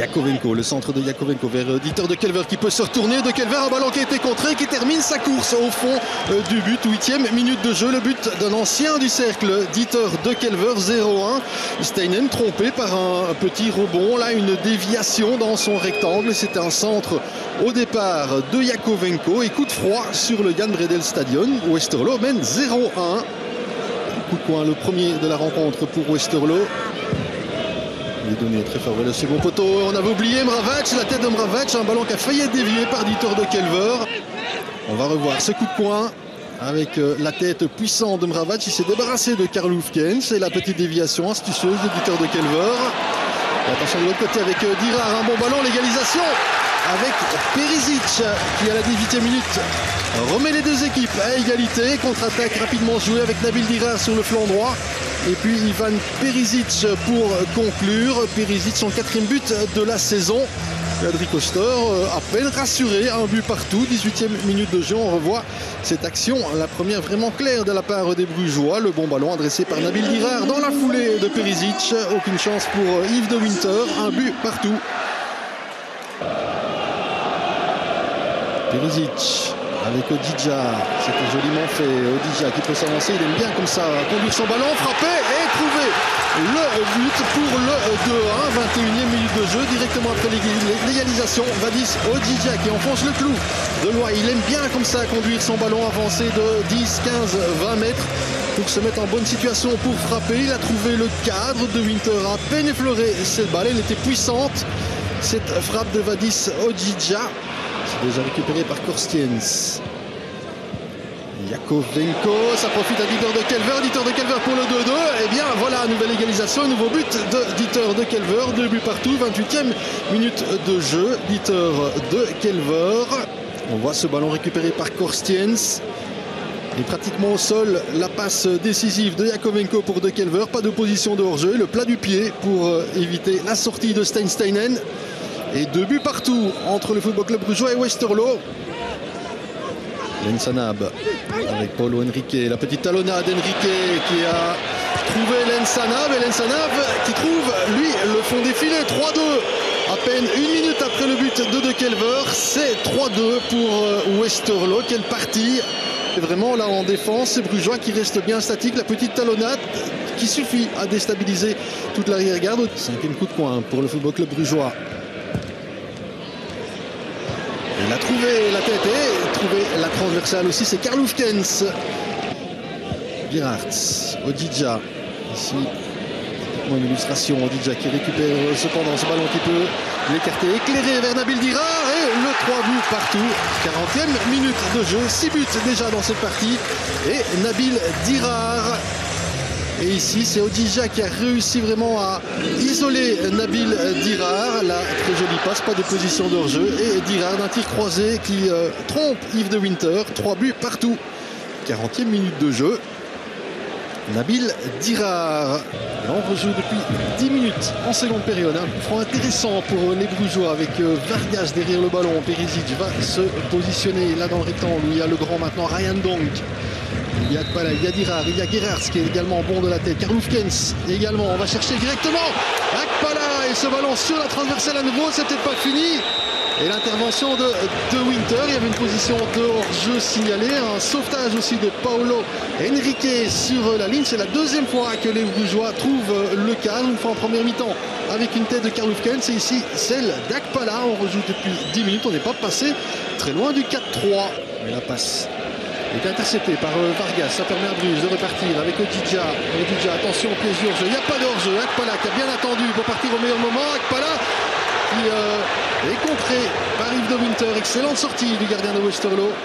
Yakovenko, le centre de Yakovenko vers Dieter de Kelver qui peut se retourner. De Kelver, un ballon qui a été contré, qui termine sa course au fond du but. 8e minute de jeu, le but d'un ancien du cercle, Dieter de Kelver, 0-1. Steinen trompé par un petit rebond, là une déviation dans son rectangle. C'était un centre au départ de Yakovenko et coup de froid sur le Jan Bredel Stadion. Westerlo mène 0-1. Coup de poing, le premier de la rencontre pour Westerlo. Il est donné très fort vers le second poteau. On avait oublié Mravac, la tête de Mravac, un ballon qui a failli être dévié par Dieter de Kelver. On va revoir ce coup de poing avec la tête puissante de Mravac. Il s'est débarrassé de Karl Hufkens et la petite déviation astucieuse de Dieter de Kelver. Et attention de l'autre côté avec Dirard, un bon ballon, l'égalisation avec Perisic qui à la 18e minute remet les deux équipes à égalité. Contre-attaque rapidement jouée avec Nabil Dirard sur le flanc droit. Et puis Ivan Perisic pour conclure. Perisic son 4e but de la saison. Adri Koster à peine rassuré, un but partout, 18e minute de jeu. On revoit cette action, la première vraiment claire de la part des Brugeois. Le bon ballon adressé par Nabil Dirard dans la foulée de Perisic. Aucune chance pour Yves de Winter, un but partout. Perisic avec Odija, c'était joliment fait. Odija qui peut s'avancer, il aime bien comme ça conduire son ballon, frapper et trouver le but pour le 2-1. 21e minute de jeu, directement après l'égalisation. Vadis Odija qui enfonce le clou de loin. Il aime bien comme ça conduire son ballon avancé de 10, 15, 20 mètres pour se mettre en bonne situation pour frapper. Il a trouvé le cadre de Winter, à peine effleuré cette balle, elle était puissante. Cette frappe de Vadis Odija. Déjà récupéré par Korstiens. Yakovenko, ça profite à Dieter de Kelver. Dieter de Kelver pour le 2-2. Et bien voilà, nouvelle égalisation, nouveau but de Dieter de Kelver. 2 buts partout, 28e minute de jeu. Dieter de Kelver. On voit ce ballon récupéré par Korstiens. Et pratiquement au sol, la passe décisive de Yakovenko pour de Kelver. Pas de position de hors-jeu. Le plat du pied pour éviter la sortie de Steinen. Et 2 buts partout entre le Football Club Brugeois et Westerlo. Lensanab avec Paulo Henrique. La petite talonnade d'Henrique qui a trouvé Lensanab. Et Lensanab qui trouve, lui, le fond des filets. 3-2. À peine 1 minute après le but de Kelver. C'est 3-2 pour Westerlo. Quelle partie! Et vraiment là en défense, c'est Brugeois qui reste bien statique. La petite talonnade qui suffit à déstabiliser toute l'arrière-garde. 5e coup de poing pour le Football Club Brugeois. Il a trouvé la tête et trouvé la transversale aussi, c'est Karl Hufkens. Gerhardt, Odija, ici une illustration, Odija qui récupère cependant ce ballon qui peut l'écarter, éclairé vers Nabil Dirard et le 3 buts partout. 40e minute de jeu, 6 buts déjà dans cette partie et Nabil Dirard. Et ici, c'est Odija qui a réussi vraiment à isoler Nabil Dirard. Là, très jolie passe, pas de position de hors-jeu. Et Dirard d'un tir croisé qui trompe Yves de Winter. 3 buts partout. 40e minute de jeu. Nabil Dirard. Là, on rejoue depuis 10 minutes en seconde période. Un coup franc intéressant pour les Brugeois avec Vargas derrière le ballon. Perisic va se positionner là dans le rectangle où il y a le grand maintenant Ryan Donk. Il y a Akpala, il y a Dirard, il y a Gerhardt qui est également bon de la tête. Karl Hufkens également, on va chercher directement Akpala et ce ballon sur la transversale à nouveau, c'est peut-être pas fini. Et l'intervention de Winter, il y avait une position de hors-jeu signalée, un sauvetage aussi de Paulo Henrique sur la ligne. C'est la 2e fois que les Brugeois trouvent le cadre, une fois en première mi-temps avec une tête de Karl Hufkens. Et ici, celle d'Akpala, on rejoue depuis 10 minutes, on n'est pas passé très loin du 4-3. Mais la passe est intercepté par Vargas, ça permet à Bruges de repartir avec Odija. Odija, attention, piège d'hors-jeu, il n'y a pas d'hors-jeu. Akpala qui a bien attendu pour partir au meilleur moment. Akpala qui est contré par Yves de Winter. Excellente sortie du gardien de Westerlo.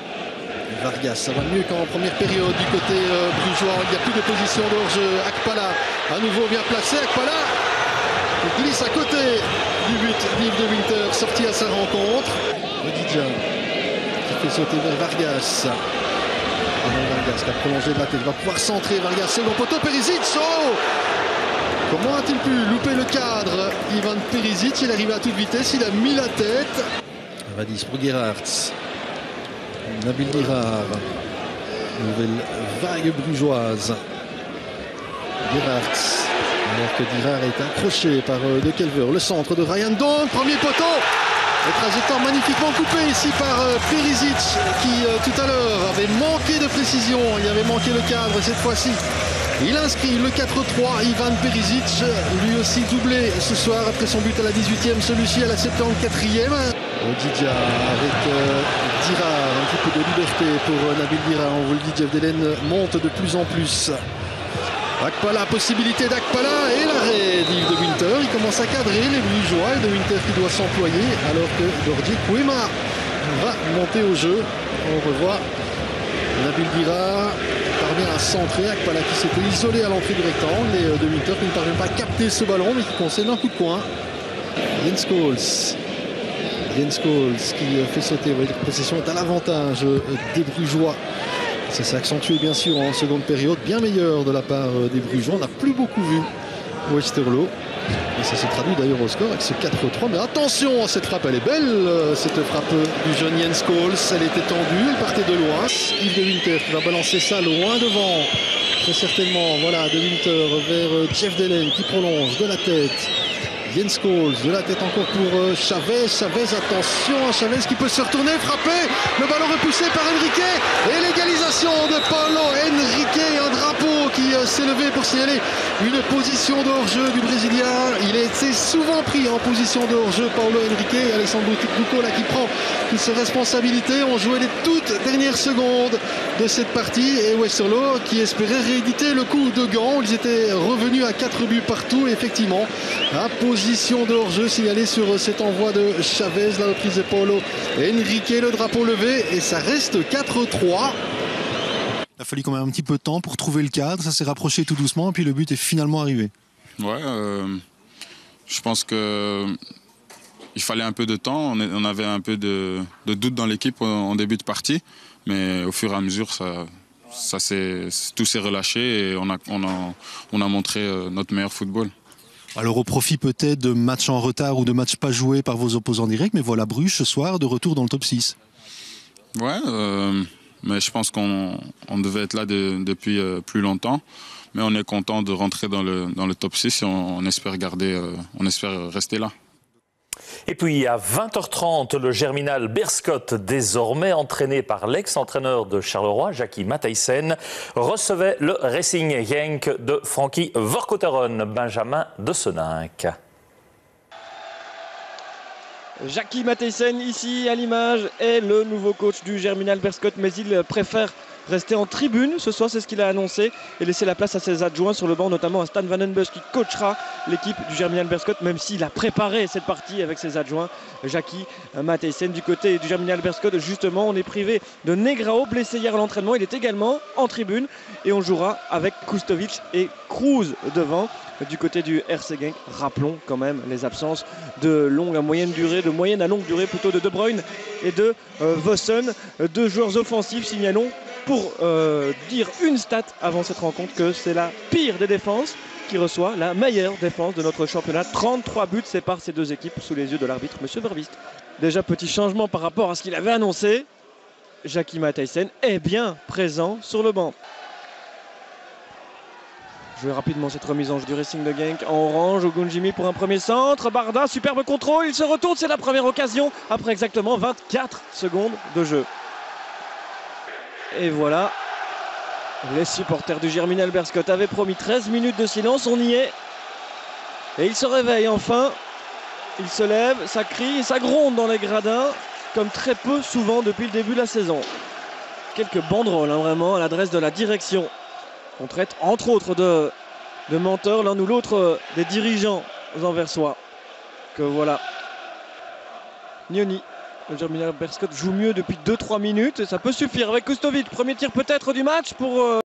Vargas, ça va mieux qu'en première période du côté brugeois. Il n'y a plus de position de hors-jeu. Akpala, à nouveau bien placé. Akpala qui glisse à côté du but d'Yves de Winter, sorti à sa rencontre. Odija qui fait sauter vers Vargas. Vargas qui a prolongé de la tête, va pouvoir centrer Vargas, second poteau, Perisic, oh! Comment a-t-il pu louper le cadre? Ivan Perisic, il arrive à toute vitesse, il a mis la tête. Vadis pour Gerhardt. Nabil Dirard. Nouvelle vague brugeoise. Gerhardt. Alors que Dirard est accroché par De Kelver. Le centre de Ryan Dawn, premier poteau. Le trajectoire magnifiquement coupé ici par Perisic qui tout à l'heure avait manqué de précision. Il avait manqué le cadre cette fois-ci. Il inscrit le 4-3, Ivan Perisic, lui aussi doublé ce soir après son but à la 18e, celui-ci à la 74e. Odidja avec Dirard, un petit peu de liberté pour Nabil Dirard. On vous le dit, Jeff Delen monte de plus en plus. Akpala, possibilité d'Akpala et l'arrêt d'Yves de Winter. Il commence à cadrer les Brugeois et de Winter qui doit s'employer alors que Dorji Kouema va monter au jeu. On revoit Nabil Dirard parvient à centrer. Akpala qui s'était isolé à l'entrée du rectangle et de Winter qui ne parvient pas à capter ce ballon mais qui concède un coup de poing. Jens Scholes. Jens Scholes qui fait sauter. Vous voyez, la possession est à l'avantage des Brugeois. Ça s'est accentué bien sûr en seconde période, bien meilleure de la part des Brugeois. On n'a plus beaucoup vu Westerlo. Et ça se traduit d'ailleurs au score avec ce 4-3. Mais attention, cette frappe, elle est belle, cette frappe du jeune Jens Scholes. Elle était tendue, elle partait de loin. Yves de Winter qui va balancer ça loin devant. Très certainement, voilà, de Winter vers Jeff Delen qui prolonge de la tête. Jens Scholes, de la tête encore pour Chavez. Chavez, attention, Chavez qui peut se retourner, frapper. Le ballon repoussé par Henrique. Et l'égalisation de Paulo Henrique. Un drapeau qui s'est levé pour signaler une position de hors-jeu du Brésilien. Il a été souvent pris en position de hors-jeu, Paulo Henrique. Alexandre Bucco là qui prend toutes ses responsabilités. On jouait les toutes dernières secondes de cette partie. Et Westerlo qui espérait rééditer le coup de gant. Ils étaient revenus à 4 buts partout. Et effectivement, à position de hors-jeu signalée sur cet envoi de Chavez, la reprise de Paulo Henrique, le drapeau levé et ça reste 4-3. Il a fallu quand même un petit peu de temps pour trouver le cadre, ça s'est rapproché tout doucement et puis le but est finalement arrivé. Ouais, je pense que il fallait un peu de temps, on avait un peu de doute dans l'équipe en début de partie, mais au fur et à mesure tout s'est relâché et on a montré notre meilleur football. Alors au profit peut-être de matchs en retard ou de matchs pas joués par vos opposants directs, mais voilà Bruges ce soir de retour dans le top 6. Ouais, mais je pense qu'on devait être là depuis plus longtemps. Mais on est content de rentrer dans le top 6 et on espère rester là. Et puis à 20h30, le Germinal Beerschot, désormais entraîné par l'ex-entraîneur de Charleroi, Jackie Matthijssen, recevait le Racing Genk de Frankie Vercouteren, Benjamin de Seninck. Jackie Matthijssen ici à l'image est le nouveau coach du Germinal Beerschot, mais il préfère rester en tribune ce soir, c'est ce qu'il a annoncé, et laisser la place à ses adjoints sur le banc, notamment à Stan Van Den Bos qui coachera l'équipe du Germinal Beerschot, même s'il a préparé cette partie avec ses adjoints. Jackie Matthijssen du côté du Germinal Beerschot, justement, on est privé de Negrao, blessé hier à l'entraînement, il est également en tribune, et on jouera avec Kustovic et Cruz devant. Du côté du RC Genk, rappelons quand même les absences de longue à moyenne durée, de moyenne à longue durée plutôt de Bruyne et de Vossen, deux joueurs offensifs. Signalons pour dire une stat avant cette rencontre que c'est la pire des défenses qui reçoit la meilleure défense de notre championnat. 33 buts séparent ces deux équipes sous les yeux de l'arbitre, M. Verbiest. Déjà petit changement par rapport à ce qu'il avait annoncé. Jackie Matthijssen est bien présent sur le banc. Je vais rapidement cette remise en jeu du Racing de Genk en orange. Ogunjimi pour un premier centre. Barda, superbe contrôle. Il se retourne. C'est la première occasion après exactement 24 secondes de jeu. Et voilà. Les supporters du Germinal Beerschot avaient promis 13 minutes de silence. On y est. Et il se réveille enfin. Il se lève, ça crie, ça gronde dans les gradins. Comme très peu souvent depuis le début de la saison. Quelques banderoles vraiment à l'adresse de la direction. On traite entre autres de menteurs, l'un ou l'autre des dirigeants anversois. Que voilà. Nioni, le Germinal Beerschot joue mieux depuis 2-3 minutes et ça peut suffire avec Kustovic. Premier tir peut-être du match pour...